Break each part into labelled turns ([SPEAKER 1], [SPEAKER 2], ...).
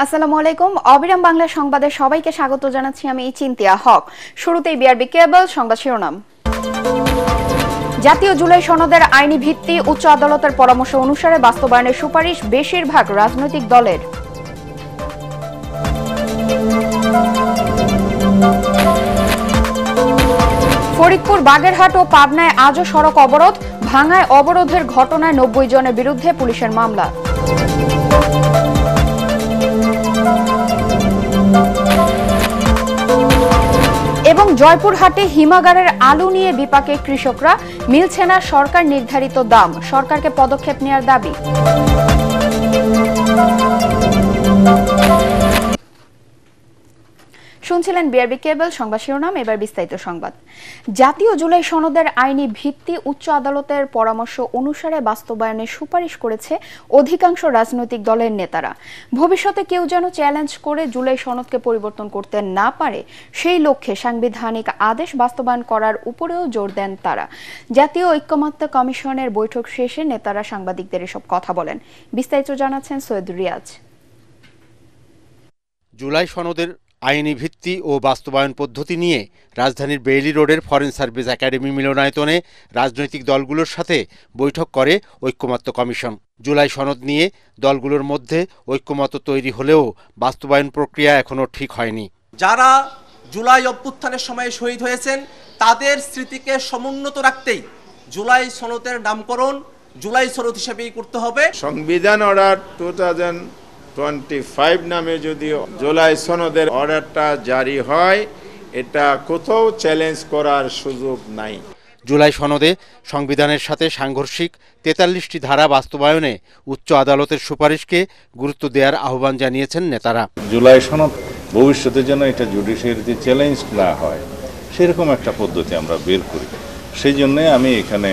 [SPEAKER 1] আসসালামু আলাইকুম। অবিরাম বাংলা সংবাদে সবাইকে স্বাগত জানাচ্ছি আমি চিন্তিয়া হক। শুরুতেই বিআরবি কেবল সংবাদ শিরোনাম। জাতীয় জুলাই সনদের আইনি ভিত্তি উচ্চ আদালতের পরামর্শ অনুসারে বাস্তবায়নের সুপারিশ বেশিরভাগ রাজনৈতিক দলের। ফরিদপুর, বাগেরহাট ও পাবনায় আজও সড়ক অবরোধ, ভাঙায় অবরোধের ঘটনায় 90 জনের বিরুদ্ধে পুলিশের মামলা। এবং জয়পুরহাটে হিমাগারের আলু নিয়ে বিপাকে কৃষকরা, মিলছে না সরকার নির্ধারিত দাম, সরকারকে পদক্ষেপ নেওয়ার দাবি। শুনছিলেন বিআরবি কেবল সংবাদ শিরোনাম, এবার বিস্তারিত সংবাদ। জাতীয় জুলাই সনদের আইনি ভিত্তি উচ্চ আদালতের পরামর্শ অনুসারে বাস্তবায়নের সুপারিশ করেছে অধিকাংশ রাজনৈতিক দলের নেতারা। ভবিষ্যতে কেউ যেন চ্যালেঞ্জ করে জুলাই সনদকে পরিবর্তন করতে না পারে, সেই লক্ষ্যে সাংবিধানিক আদেশ বাস্তবায়ন করার উপরেও জোর দেন তারা। জাতীয় ঐক্যমত্য কমিশনের বৈঠক শেষে নেতারা সাংবাদিকদের এসব কথা বলেন। বিস্তারিত জানাচ্ছেন সৈয়দ রিয়াজ।
[SPEAKER 2] জুলাই সনদের আইনি ভিত্তি ও বাস্তবায়ন পদ্ধতি নিয়ে রাজধানীর বেইলি রোডের ফরেন সার্ভিস একাডেমি মিলনায়তনে রাজনৈতিক দলগুলোর সাথে বৈঠক করে ঐক্যমত্য কমিশন। জুলাই সনদ নিয়ে দলগুলোর মধ্যে ঐক্যমত্য তৈরি হলেও বাস্তবায়ন প্রক্রিয়া এখনও ঠিক হয়নি।
[SPEAKER 3] যারা জুলাই অভ্যুত্থানের সময় শহীদ হয়েছেন তাদের স্মৃতিকে সমুন্নত রাখতেই জুলাই সনদের নামকরণ জুলাই সনদ হিসেবেই করতে হবে।
[SPEAKER 4] সংবিধান অর্ডার 2025 নামে যদি জুলাই সনদের অর্ডারটা জারি হয়, এটা কোথাও চ্যালেঞ্জ করার সুযোগ নাই।
[SPEAKER 2] জুলাই সনদে সংবিধানের সাথে সাংঘর্ষিক 43টি ধারা বাস্তবায়নে উচ্চ আদালতের সুপারিশকে গুরুত্ব দেওয়ার আহ্বান জানিয়েছেন নেতারা।
[SPEAKER 5] জুলাই সনদ ভবিষ্যতে যেন এটা জুডিশিয়ারিতে চ্যালেঞ্জ না হয়, সেরকম একটা পদ্ধতি আমরা বের করি। সেই জন্য আমি এখানে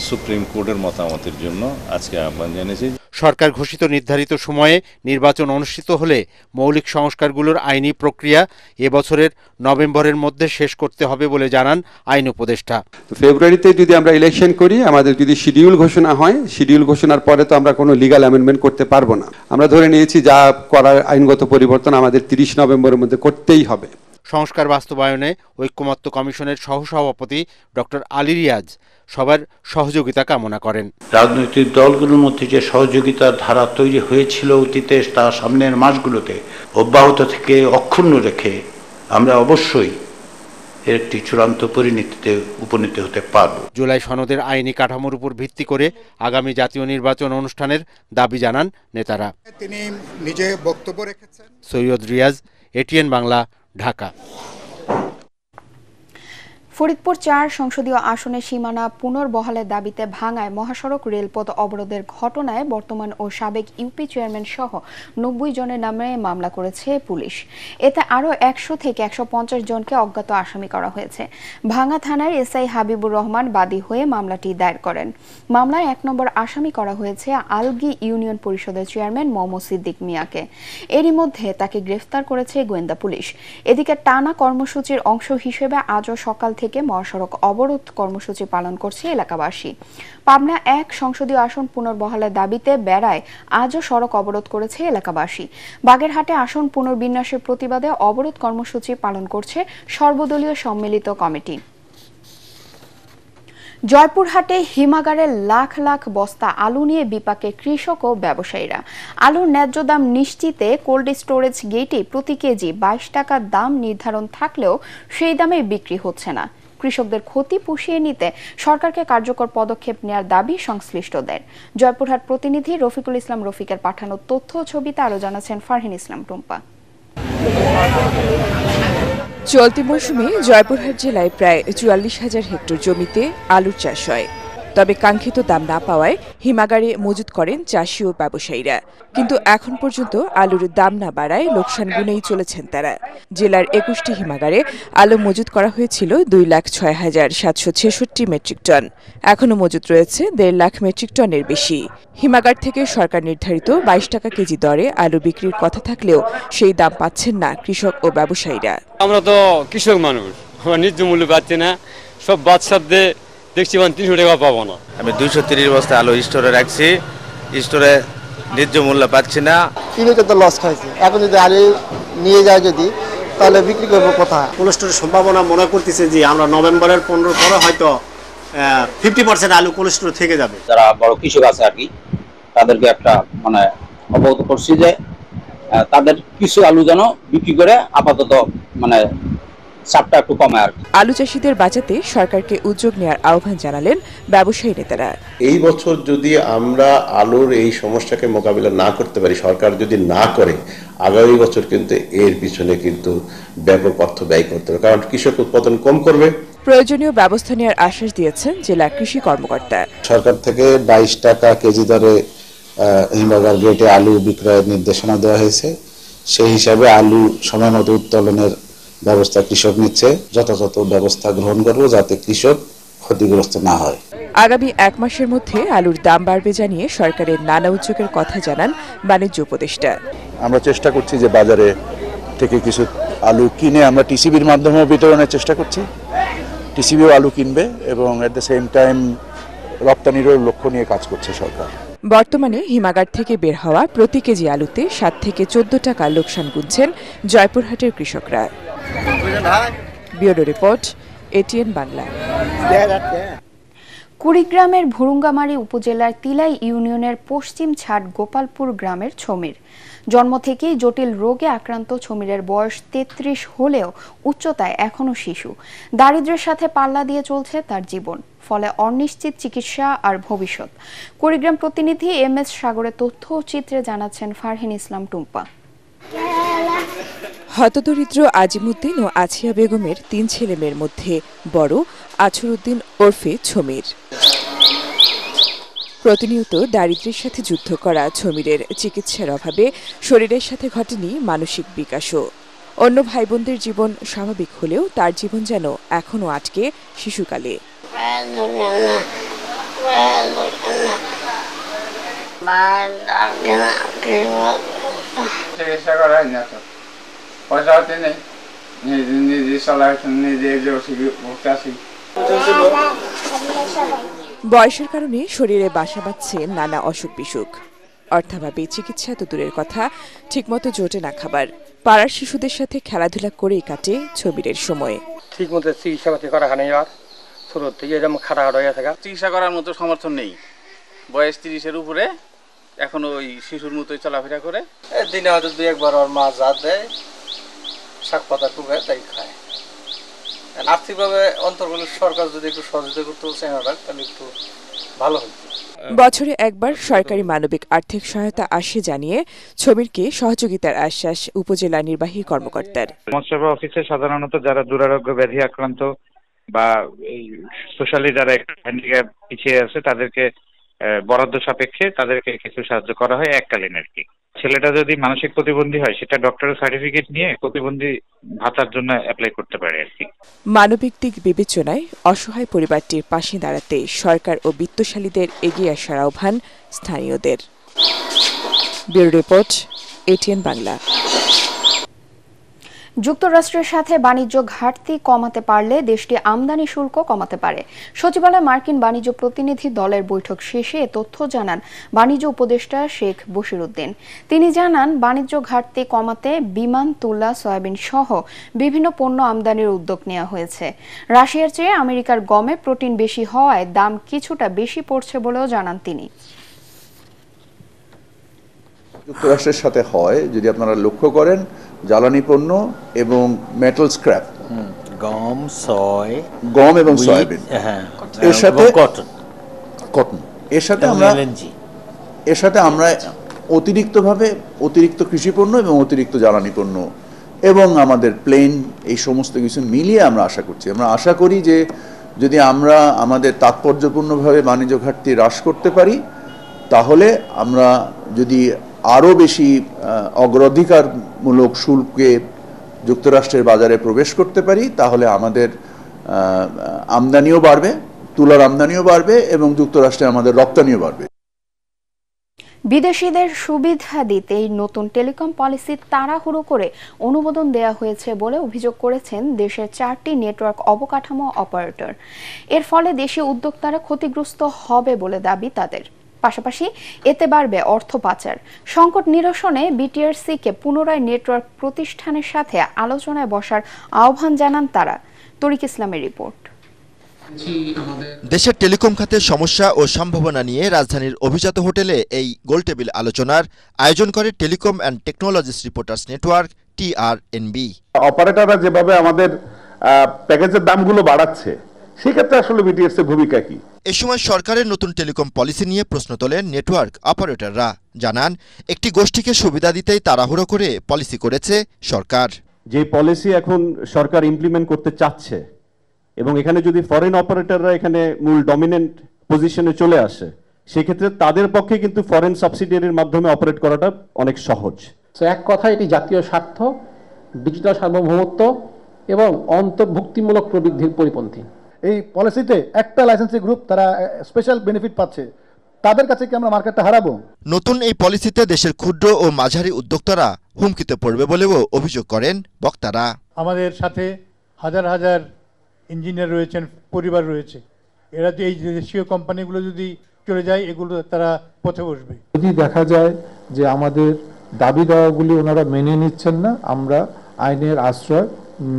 [SPEAKER 5] সুপ্রিম কোর্টের মতামতের জন্য আজকে আহ্বান জানিয়েছি।
[SPEAKER 2] সরকার ঘোষিত নির্ধারিত সময়ে নির্বাচন অনুষ্ঠিত হলে মৌলিক সংস্কারগুলোর আইনি প্রক্রিয়া এবছরের নভেম্বরের মধ্যে শেষ করতে হবে বলে জানান আইন উপদেষ্টা।
[SPEAKER 6] ফেব্রুয়ারিতে যদি আমরা ইলেকশন করি, আমাদের যদি শিডিউল ঘোষণা হয়, শিডিউল ঘোষণার পরে তো আমরা কোনো লিগাল অ্যামেন্ডমেন্ট করতে পারবো না। আমরা ধরে নিয়েছি যা করার আইনগত পরিবর্তন আমাদের 30 নভেম্বরের মধ্যে করতেই হবে।
[SPEAKER 2] সংস্কার বাস্তবায়নে ঐক্যমত্য কমিশনের সহসভাপতি ডক্টর আলী রিয়াজ সবার সহযোগিতা কামনা করেন।
[SPEAKER 7] রাজনৈতিক দলগুলোর মধ্যে যে সহযোগিতার ধারা তৈরি হয়েছিল অতীতে, তা সামনের মাসগুলোতে অব্যাহত থেকে অক্ষুণ্ণ রেখে আমরা অবশ্যই এর একটি চূড়ান্ত পরিণতিতে উপনীত হতে পারব।
[SPEAKER 2] জুলাই সনদের আইনি কাঠামোর উপর ভিত্তি করে আগামী জাতীয় নির্বাচন অনুষ্ঠানের দাবি জানান নেতারা।
[SPEAKER 8] তিনি নিজে বক্তব্য রেখেছেন।
[SPEAKER 2] সৈয়দ রিয়াজ, এটিএন বাংলা, ঢাকা।
[SPEAKER 1] ফরিদপুর 4 সংসদীয় আসনের সীমানা পুনর্বহালের দাবিতে ভাঙায় মহাসড়ক রেলপথ অবরোধের ঘটনায় বর্তমান ও সাবেক ইউপি চেয়ারম্যান সহ 90 জনের নামে মামলা করেছে পুলিশ। এতে আরও 100 থেকে 150 জনকে অজ্ঞাত আসামি করা হয়েছে। ভাঙা থানার এসআই হাবিবুর রহমান বাদী হয়ে মামলাটি দায়ের করেন। মামলায় 1 নম্বর আসামি করা হয়েছে আলগী ইউনিয়ন পরিষদের চেয়ারম্যান মোহাম্মদ সিদ্দিক মিয়াকে। এরই মধ্যে তাকে গ্রেফতার করেছে গোয়েন্দা পুলিশ। এদিকে টানা কর্মসূচির অংশ হিসেবে আজও সকাল থেকে মহাসড়ক অবরোধ কর্মসূচি পালন করছে এলাকাবাসী। পাবনা 1 সংসদীয় আসন পুনর্বহালের দাবিতে বেড়ায় আজও সড়ক অবরোধ করেছে এলাকাবাসী। বাগেরহাটে আসন পুনর্বিন্যাসের প্রতিবাদে অবরোধ কর্মসূচি পালন করছে সর্বদলীয় সম্মিলিত কমিটি। জয়পুরহাটে হিমাগারের লাখ লাখ বস্তা আলু নিয়ে বিপাকে কৃষক ও ব্যবসায়ীরা। আলুর ন্যায্য দাম নিশ্চিতে কোল্ড স্টোরেজ গেটে প্রতি কেজি 22 টাকা দাম নির্ধারণ থাকলেও সেই দামে বিক্রি হচ্ছে না। কৃষকদের ক্ষতি পুষিয়ে নিতে সরকারকে কার্যকর পদক্ষেপ নেওয়ার দাবি সংশ্লিষ্টদের। জয়পুরহাট প্রতিনিধি রফিকুল ইসলাম রফিকের পাঠানো তথ্য ও ছবিতে আরও জানাচ্ছেন ফারহিন ইসলাম টুম্পা।
[SPEAKER 9] চলতি মৌসুমে জয়পুরহাট জেলায় প্রায় 44,000 হেক্টর জমিতে আলুর চাষ হয়। তবে কাঙ্ক্ষিত দাম না পাওয়ায় হিমাগারে মজুত করেন চাষি ও ব্যবসায়ীরা। কিন্তু এখন পর্যন্ত আলুর দাম না বাড়ায় লোকসান গুনেই চলেছেন তারা। জেলার 21টি হিমাগারে আলু মজুত করা হয়েছিল 2,06,766 মেট্রিক টন। এখনও মজুত রয়েছে 1.5 লাখ মেট্রিক টনের বেশি। হিমাগার থেকে সরকার নির্ধারিত 22 টাকা কেজি দরে আলু বিক্রির কথা থাকলেও সেই দাম পাচ্ছেন না কৃষক ও ব্যবসায়ীরা।
[SPEAKER 10] আমরা তো কৃষক মানুষ, আমরা ন্যায্য মূল্য পাচ্ছি না। সব বাচ্চাদের দেখছি 300 টাকা পাবো না।
[SPEAKER 11] আমি 230 বস্তা আলু স্টোরে রাখছি, স্টোরে ন্যায্য মূল্য পাচ্ছি না।
[SPEAKER 12] কৃষকের তো লস খাইছে, এখন যদি আলু নিয়ে যায় যদি তাহলে বিক্রি করবো কোথায়?
[SPEAKER 13] কোল্ড স্টোরের সম্ভাবনা মনে করতেছে যে আমরা নভেম্বরের 15 পরে হয়তো 50% আলু কোল্ড স্টোরে থেকে যাবে।
[SPEAKER 14] যারা বড় কৃষক আছে আর কি, তাদেরকে একটা মানে অবগত করছি যে তাদের কিছু আলু যেন বিক্রি করে আপাতত মানে চাপটা একটু কমে আর কি।
[SPEAKER 9] আলু চাষিদের বাঁচাতে সরকারকে উদ্যোগ নেওয়ার আহ্বান জানালেন ব্যবসায়ী নেতারা।
[SPEAKER 15] এই বছর যদি আমরা আলুর এই সমস্যাকে মোকাবিলা না করতে পারি, সরকার যদি না করে, আগামী বছর কিন্তু এর পিছনে কিন্তু ব্যাপক অর্থ ব্যয় করতে হবে, কারণ কৃষক উৎপাদন কম করবে।
[SPEAKER 9] প্রয়োজনীয় ব্যবস্থা নেওয়ার আশ্বাস দিয়েছেন জেলা কৃষি কর্মকর্তা।
[SPEAKER 16] সরকার থেকে 22 টাকা কেজি দরে হিমবাগার গেটে আলু বিক্রয়ের নির্দেশনা দেওয়া হয়েছে। সেই হিসাবে আলু সময় মতো উত্তোলনের ব্যবস্থা কৃষক নিচ্ছে। যথাযথ ব্যবস্থা গ্রহণ করব যাতে কৃষক ক্ষতিগ্রস্ত না হয়।
[SPEAKER 9] আগামী 1 মাসের মধ্যে আলুর দাম বাড়বে জানিয়ে সরকারের নানা উদ্যোগের কথা জানান বাণিজ্য উপদেষ্টা।
[SPEAKER 17] আমরা চেষ্টা করছি যে বাজারে থেকে কিছু আলু কিনে আমরা টিসিবির মাধ্যমে বিতরণের চেষ্টা করছি। টিসিবিও আলু কিনবে এবং এট দ্য সেম টাইম রপ্তানিরও লক্ষ্য নিয়ে কাজ করছে সরকার।
[SPEAKER 9] বর্তমানে হিমাগার থেকে বের হওয়া প্রতি কেজি আলুতে 7 থেকে 14 টাকা লোকসান গুনছেন জয়পুরহাটের কৃষকরা। Bureau report, ATN Bangla.
[SPEAKER 1] কুড়িগ্রামের ভুরুঙ্গামারী উপজেলার তিলাই ইউনিয়নের পশ্চিম ছাট গোপালপুর গ্রামের ছমির। জন্ম থেকেই জটিল রোগে আক্রান্ত ছমিরের বয়স 33 হলেও উচ্চতায় এখনো শিশু। দারিদ্র্যের সাথে পাল্লা দিয়ে চলছে তার জীবন, ফলে অনিশ্চিত চিকিৎসা আর ভবিষ্যৎ। কুড়িগ্রাম প্রতিনিধি MS সাগরের তথ্য ও চিত্রে জানাচ্ছেন ফারহিন ইসলাম টুম্পা।
[SPEAKER 9] হতদরিদ্র আজিমুদ্দিন ও আছিয়া বেগমের 3 ছেলে মেয়ের মধ্যে বড় আছরউদ্দিন ওরফে ছমির। প্রতিনিয়ত দারিদ্র্যের সাথে যুদ্ধ করা ছমিরের চিকিৎসার অভাবে শরীরের সাথে ঘটেনি মানসিক বিকাশও। অন্য ভাই বোনদের জীবন স্বাভাবিক হলেও তার জীবন যেন এখনো আটকে শিশুকালে। বয়সের কারণে শরীরে বাসা বাঁধছে নানা অসুখ বিসুখ। অর্থাভাবে চিকিৎসা তো দূরের কথা, ঠিকমতো জোটে না খাবার। পাড়ার শিশুদের সাথে খেলাধুলা করেই কাটে ছবিরের সময়।
[SPEAKER 18] ঠিকমতো চিকিৎসা করা হয় আর ছোট থেকে এরকম খারাপ হয়ে থাকা,
[SPEAKER 19] চিকিৎসা করার মতো সমর্থন নেই। বয়স 30-এর উপরে, এখন ওই শিশুর মতোই চলাফেরা করে।
[SPEAKER 18] দিনে হয়তো 2-1 ওর মা যা দেয় শাক পাতা টুকায় তাই খায়। আর্থিকভাবে অন্তর্গত সরকার যদি একটু সহযোগিতা করতে তাহলে একটু ভালো হতো।
[SPEAKER 9] বছরে একবার সরকারি মানবিক আর্থিক সহায়তা আসে জানিয়ে ছবিরকে সহযোগিতার আশ্বাস উপজেলা নির্বাহী কর্মকর্তার।
[SPEAKER 20] সমাজসেবা অফিসে সাধারণত যারা দুরারোগ্য ব্যাধি আক্রান্ত বা এই সোশ্যালি যারা হ্যান্ডিক্যাপ পিছিয়ে আছে তাদেরকে বরাদ্দ সাপেক্ষে তাদেরকে কিছু সাহায্য করা হয় এককালীন আর কি। ছেলেটা যদি মানসিক প্রতিবন্ধী হয় সেটা ডক্টরের সার্টিফিকেট নিয়ে প্রতিবন্ধী ভাতার জন্য অ্যাপ্লাই করতে পারে আর কি।
[SPEAKER 9] মানবিক দিক বিবেচনায় অসহায় পরিবারটির পাশে দাঁড়াতে সরকার ও বিত্তশালীদের এগিয়ে আসার আহ্বান স্থানীয়দের। Bureau report, ATN Bangla.
[SPEAKER 1] যুক্তরাষ্ট্রের সাথে বাণিজ্য ঘাটতি কমাতে পারলে দেশটি আমদানি শুল্ক কমাতে পারে। সচিবালয়ে মার্কিন বাণিজ্য প্রতিনিধি দলের বৈঠক শেষে এ তথ্য জানান বাণিজ্য উপদেষ্টা শেখ বশিরউদ্দিন। তিনি জানান, বাণিজ্য ঘাটতি কমাতে বিমান, তুলা, সয়াবিন সহ বিভিন্ন পণ্য আমদানির উদ্যোগ নেওয়া হয়েছে। রাশিয়ার চেয়ে আমেরিকার গমে প্রোটিন বেশি হওয়ায় দাম কিছুটা বেশি পড়ছে বলেও জানান তিনি।
[SPEAKER 17] যুক্তরাষ্ট্রের সাথে হয়, যদি আপনারা লক্ষ্য করেন, জ্বালানি পণ্য এবং মেটাল স্ক্র্যাপ, গম এবং সয়াবিন, এর সাথে কটন, এর সাথে আমরা অতিরিক্তভাবে অতিরিক্ত কৃষি পণ্য এবং অতিরিক্ত জ্বালানি পণ্য এবং আমাদের প্লেন, এই সমস্ত কিছু মিলিয়ে আমরা আশা করি যে যদি আমরা আমাদের তাৎপর্যপূর্ণভাবে বাণিজ্য ঘাটতি হ্রাস করতে পারি, তাহলে আমরা যদি আরও বেশি অগ্রাধিকারমূলক শুল্কে যুক্তরাষ্ট্রের বাজারে প্রবেশ করতে পারি, তাহলে আমাদের আমদানিও বাড়বে, তুলার আমদানিও বাড়বে এবং যুক্তরাষ্ট্রে আমাদের রপ্তানিও বাড়বে।
[SPEAKER 1] বিদেশিদের সুবিধা দিতে নতুন টেলিকম পলিসি তাড়াহুড়ো করে অনুমোদন দেওয়া হয়েছে বলে অভিযোগ করেছেন দেশের 4টি নেটওয়ার্ক অবকাঠামো অপারেটর। এর ফলে দেশীয় উদ্যোক্তারা ক্ষতিগ্রস্ত হবে বলে দাবি তাদের। পাশাপাশি এতে বাড়বে অর্থ পাচার। সংকট নিরসনে বিটিআরসিকে পুনরায় নেটওয়ার্ক প্রতিষ্ঠানের সাথে আলোচনায় বসার আহ্বান জানান তারা। তরিক ইসলামের রিপোর্ট।
[SPEAKER 11] দেশের টেলিকম খাতের সমস্যা ও সম্ভাবনা নিয়ে রাজধানীর অভিজাত হোটেলে এই গোলটেবিল আলোচনার আয়োজন করে telecom and technologies reporters network TRNB।
[SPEAKER 21] অপারেটররা যেভাবে আমাদের প্যাকেজের দামগুলো বাড়াচ্ছে, সেক্ষেত্রে আসলে বিটিআরসির ভূমিকা কি?
[SPEAKER 11] এ সময় সরকারের নতুন টেলিকম পলিসি নিয়ে প্রশ্ন তোলেন নেটওয়ার্ক অপারেটররা। জানান, একটি গোষ্ঠীকে সুবিধা দিতেই তাড়াহুড়ো করে পলিসি করেছে সরকার।
[SPEAKER 22] যে পলিসি এখন সরকার ইমপ্লিমেন্ট করতে চাচ্ছে এবং এখানে যদি ফরেন অপারেটররা এখানে মূল ডমিনেন্ট পজিশনে চলে আসে, সেক্ষেত্রে তাদের পক্ষে কিন্তু ফরেন সাবসিডিয়ারির মাধ্যমে অপারেট করাটা অনেক সহজ।
[SPEAKER 23] এক কথা, এটি জাতীয় স্বার্থ, ডিজিটাল সার্বভৌমত্ব এবং অন্তর্ভুক্তিমূলক প্রবৃদ্ধির পরিপন্থী।
[SPEAKER 24] এই পলিসিতে একটা লাইসেন্সি গ্রুপ তারা স্পেশাল বেনিফিট পাচ্ছে, তাদের কাছে কি আমরা মার্কেটটা হারাবো?
[SPEAKER 11] নতুন এই পলিসিতে দেশের ক্ষুদ্র ও মাঝারি উদ্যোক্তারা হুমকিতে পড়বে বলেও অভিযোগ করেন বক্তারা।
[SPEAKER 25] আমাদের সাথে হাজার হাজার ইঞ্জিনিয়ার রয়েছেন, পরিবার রয়েছে, এরা যে এই দেশীয় কোম্পানিগুলো যদি চলে যায়, এগুলো তারা পথে বসবে।
[SPEAKER 26] যদি দেখা যায় যে আমাদের দাবি দাওয়াগুলি ওনারা মেনে নিচ্ছেন না, আমরা আইনের আশ্রয়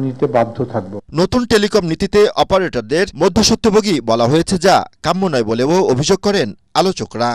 [SPEAKER 26] নিতে বাধ্য থাকব।
[SPEAKER 11] নতুন টেলিকম নীতিতে অপারেটরদের মধ্যস্বত্বভোগী বলা হয়েছে, যা কাম্য নয় বলেও অভিযোগ করেন আলোচকরা।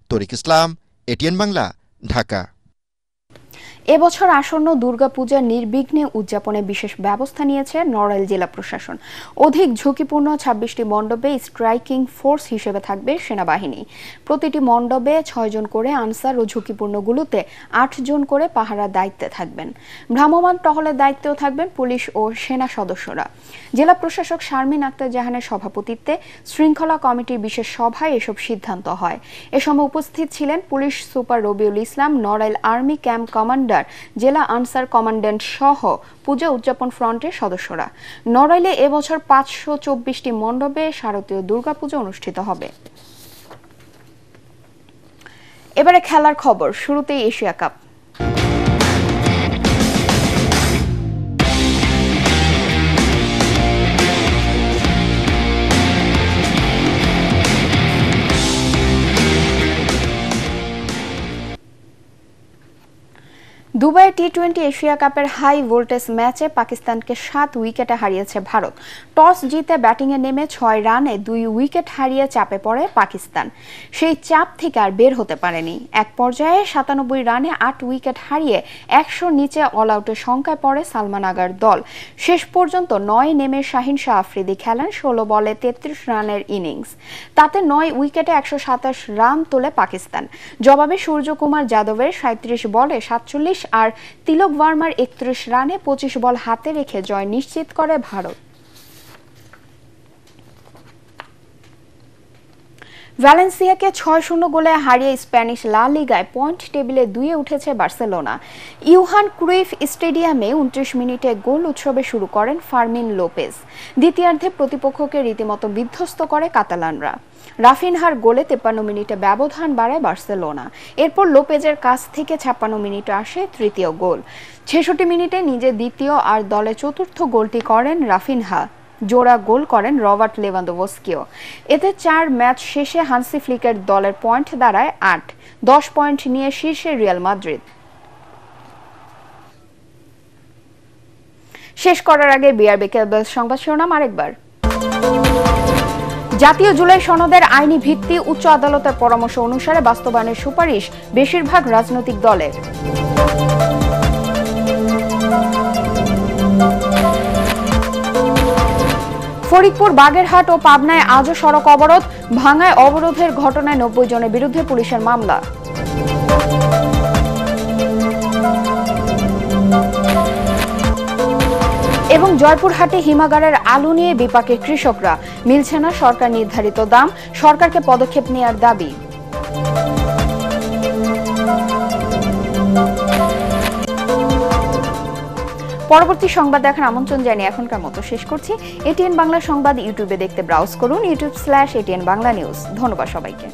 [SPEAKER 11] তরিক ইসলাম, এটিএন বাংলা, ঢাকা।
[SPEAKER 1] এবছর আসন্ন দুর্গাপূজা নির্বিঘ্নে উদযাপনে বিশেষ ব্যবস্থা নিয়েছে নড়াইল জেলা প্রশাসন। অধিক ঝুঁকিপূর্ণ 26টি মণ্ডপে স্ট্রাইকিং ফোর্স হিসেবে থাকবে সেনাবাহিনী। প্রতিটি মণ্ডপে 6 জন করে আনসার ও ঝুঁকিপূর্ণগুলোতে 8 জন করে পাহারার দায়িত্বে থাকবেন। ভ্রাম্যমাণ টহলের দায়িত্বেও থাকবেন পুলিশ ও সেনা সদস্যরা। জেলা প্রশাসক শারমিন আক্তার জাহানের সভাপতিত্বে শৃঙ্খলা কমিটির বিশেষ সভায় এসব সিদ্ধান্ত হয়। এ সময় উপস্থিত ছিলেন police super Rabiul Islam, Narail army camp commander, জেলা আনসার কমান্ড্যান্ট সহ পূজা উদযাপন ফ্রন্টের সদস্যরা। নড়াইলে এবছর 524টি মণ্ডপে শারদীয় দুর্গাপূজা অনুষ্ঠিত হবে। এবারে খেলার খবর। শুরুতেই এশিয়া কাপ। দুবাই টি-20 এশিয়া কাপের হাই ভোল্টেজ ম্যাচে পাকিস্তানকে 7 উইকেটে হারিয়েছে ভারত। টস জিতে ব্যাটিংয়ে নেমে 6 রানে 2 উইকেট হারিয়ে চাপে পড়ে পাকিস্তান। সেই চাপ থেকে আর বের হতে পারেনি। এক পর্যায়ে 97 রানে 8 উইকেট হারিয়ে 100 নিচে অল আউটের সংখ্যায় পড়ে সালমান আগার দল। শেষ পর্যন্ত 9 নেমে শাহিন শাহ আফ্রিদি খেলেন 16 বলে 33 রানের ইনিংস। তাতে 9 উইকেটে 127 রান তোলে পাকিস্তান। জবাবে সূর্যকুমার যাদবের 37 বলে 47 আর তিলক ভার্মার 31 রানে 25 বল হাতে রেখে জয় নিশ্চিত করে ভারত। ভ্যালেন্সিয়াকে 6-0 গোলে হারিয়ে স্প্যানিশ লা লিগায় পয়েন্ট টেবিলে 2-এ উঠেছে বার্সেলোনা। ইউহান ক্রুইফ স্টেডিয়ামে 29 মিনিটে গোল উৎসবে শুরু করেন ফার্মিন লোপেজ। দ্বিতীয়ার্ধে প্রতিপক্ষকে রীতিমতো বিধ্বস্ত করে কাতালানরা। রাফিনহার গোলে 53 মিনিটে ব্যবধান বাড়ায় বার্সেলোনা। এরপর লোপেজের কাছ থেকে 56 মিনিটে আসে তৃতীয় গোল। 66 মিনিটে নিজে দ্বিতীয় আর দলে চতুর্থ গোলটি করেন রাফিনহা। জোড়া গোল করেন রবার্ট লেভানদোভস্কিও। এতে 4 ম্যাচ শেষে হান্সি ফ্লিকের দলের পয়েন্ট দাঁড়ায় 8। 10 পয়েন্ট নিয়ে শীর্ষে রিয়াল মাদ্রিদ। শেষ করার আগে বিআরবি কেবল সংবাদ শিরোনাম আরেকবার। জাতীয় জুলাই সনদের আইনি ভিত্তি উচ্চ আদালতের পরামর্শ অনুসারে বাস্তবায়নের সুপারিশ বেশিরভাগ রাজনৈতিক দলের। ফরিদপুর, বাগেরহাট ও পাবনায় আজও সড়ক অবরোধ। ভাঙায় অবরোধের ঘটনায় 90 জনের বিরুদ্ধে পুলিশের মামলা। এবং জয়পুরহাটে হিমাগারের আলু নিয়ে বিপাকে কৃষকরা। মিলছে না সরকার নির্ধারিত দাম, সরকারকে পদক্ষেপ নেওয়ার দাবি। পরবর্তী সংবাদ দেখার আমন্ত্রণ জানিয়ে এখনকার মতো শেষ করছি। এটিএন বাংলা সংবাদ ইউটিউবে দেখতে ব্রাউজ করুন, youtube/ATN বাংলা নিউজ। ধন্যবাদ সবাইকে।